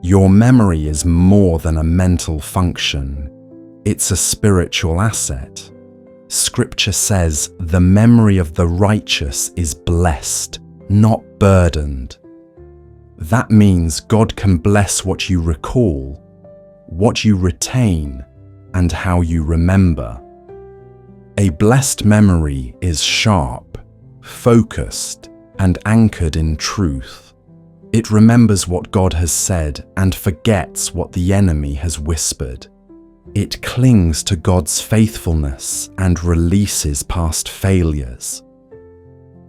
Your memory is more than a mental function. It's a spiritual asset. Scripture says the memory of the righteous is blessed, not burdened. That means God can bless what you recall, what you retain, and how you remember. A blessed memory is sharp, focused, and anchored in truth. It remembers what God has said and forgets what the enemy has whispered. It clings to God's faithfulness and releases past failures.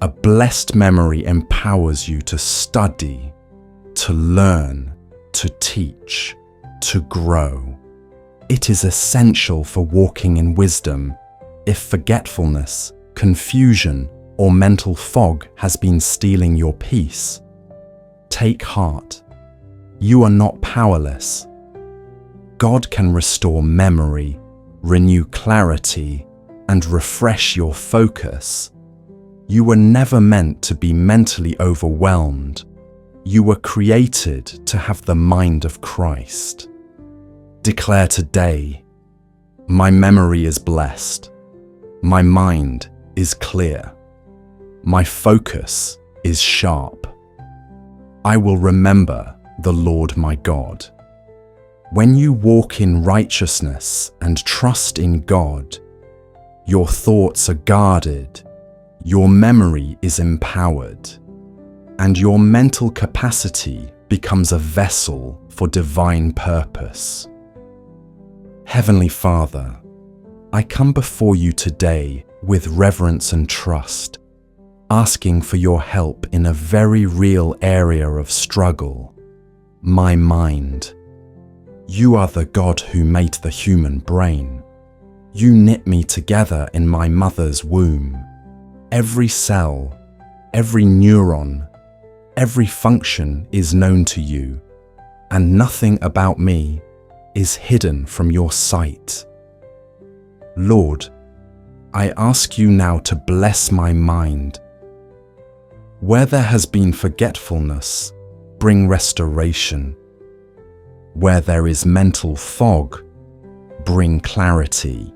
A blessed memory empowers you to study, to learn, to teach, to grow. It is essential for walking in wisdom. If forgetfulness, confusion, or mental fog has been stealing your peace, take heart. You are not powerless. God can restore memory, renew clarity, and refresh your focus. You were never meant to be mentally overwhelmed. You were created to have the mind of Christ. Declare today, my memory is blessed. My mind is clear. My focus is sharp. I will remember the Lord my God. When you walk in righteousness and trust in God, your thoughts are guarded, your memory is empowered, and your mental capacity becomes a vessel for divine purpose. Heavenly Father, I come before you today with reverence and trust, asking for your help in a very real area of struggle, my mind. You are the God who made the human brain. You knit me together in my mother's womb. Every cell, every neuron, every function is known to you, and nothing about me is hidden from your sight. Lord, I ask you now to bless my mind. Where there has been forgetfulness, bring restoration. Where there is mental fog, bring clarity.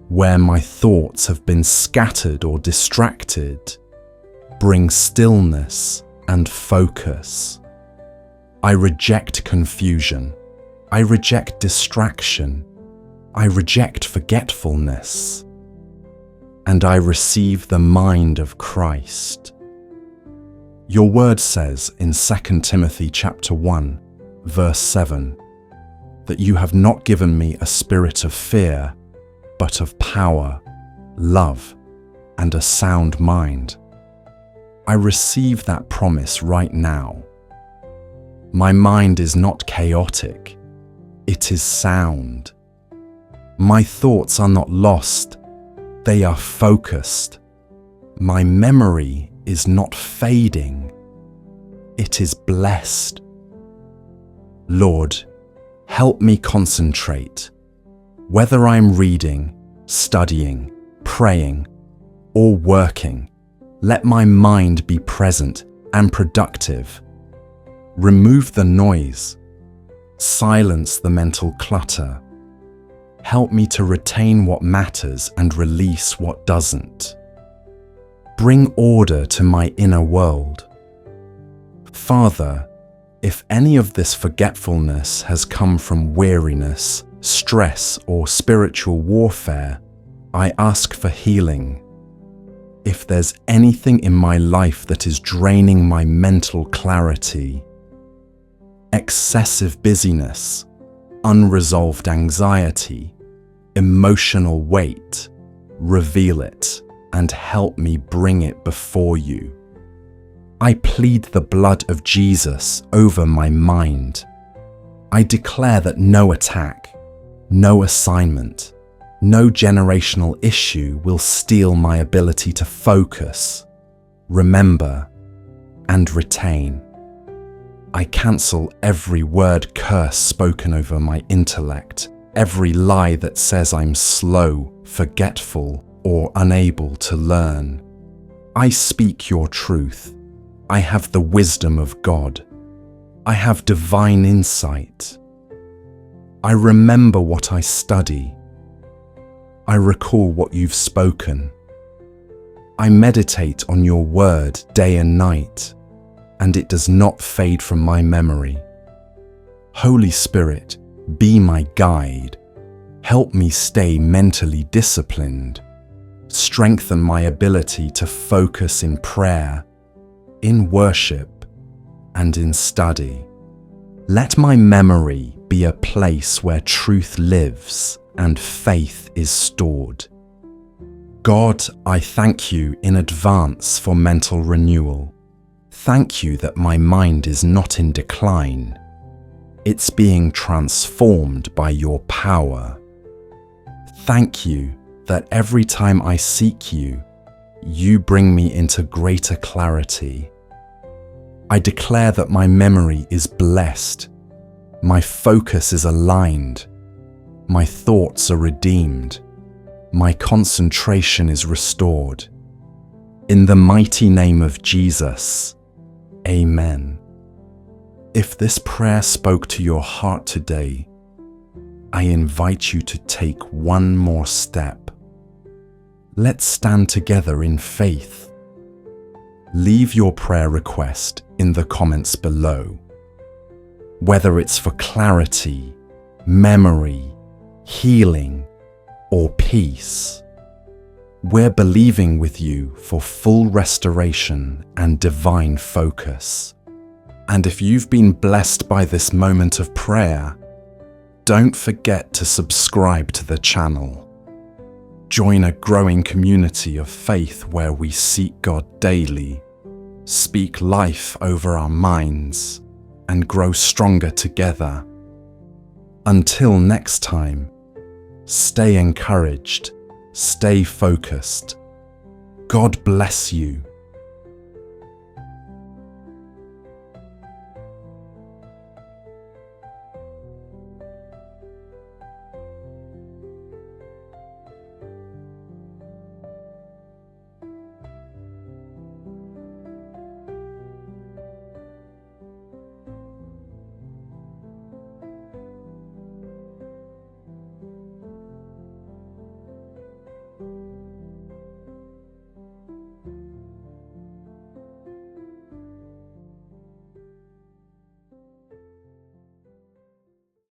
Where my thoughts have been scattered or distracted, bring stillness and focus. I reject confusion. I reject distraction. I reject forgetfulness. And I receive the mind of Christ. Your word says in 2 Timothy chapter 1, verse 7, that you have not given me a spirit of fear, but of power, love, and a sound mind. I receive that promise right now. My mind is not chaotic, it is sound. My thoughts are not lost, they are focused. My memory is not fading, it is blessed. Lord, help me concentrate. Whether I'm reading, studying, praying, or working, let my mind be present and productive. Remove the noise. Silence the mental clutter. Help me to retain what matters and release what doesn't. Bring order to my inner world. Father, if any of this forgetfulness has come from weariness, stress, or spiritual warfare, I ask for healing. If there's anything in my life that is draining my mental clarity, excessive busyness, unresolved anxiety, emotional weight, reveal it and help me bring it before you. I plead the blood of Jesus over my mind. I declare that no attack, no assignment, no generational issue will steal my ability to focus, remember, and retain. I cancel every word curse spoken over my intellect, every lie that says I'm slow, forgetful, or unable to learn. I speak your truth. I have the wisdom of God. I have divine insight. I remember what I study. I recall what you've spoken. I meditate on your word day and night, and it does not fade from my memory. Holy Spirit, be my guide. Help me stay mentally disciplined. Strengthen my ability to focus in prayer, in worship, and in study. Let my memory be a place where truth lives and faith is stored. God, I thank you in advance for mental renewal. Thank you that my mind is not in decline. It's being transformed by your power. Thank you that every time I seek you, you bring me into greater clarity. I declare that my memory is blessed. My focus is aligned. My thoughts are redeemed. My concentration is restored. In the mighty name of Jesus, Amen. If this prayer spoke to your heart today, I invite you to take one more step. Let's stand together in faith. Leave your prayer request in the comments below. Whether it's for clarity, memory, healing, or peace, we're believing with you for full restoration and divine focus. And if you've been blessed by this moment of prayer, don't forget to subscribe to the channel. Join a growing community of faith where we seek God daily, speak life over our minds, and grow stronger together. Until next time, stay encouraged, stay focused. God bless you.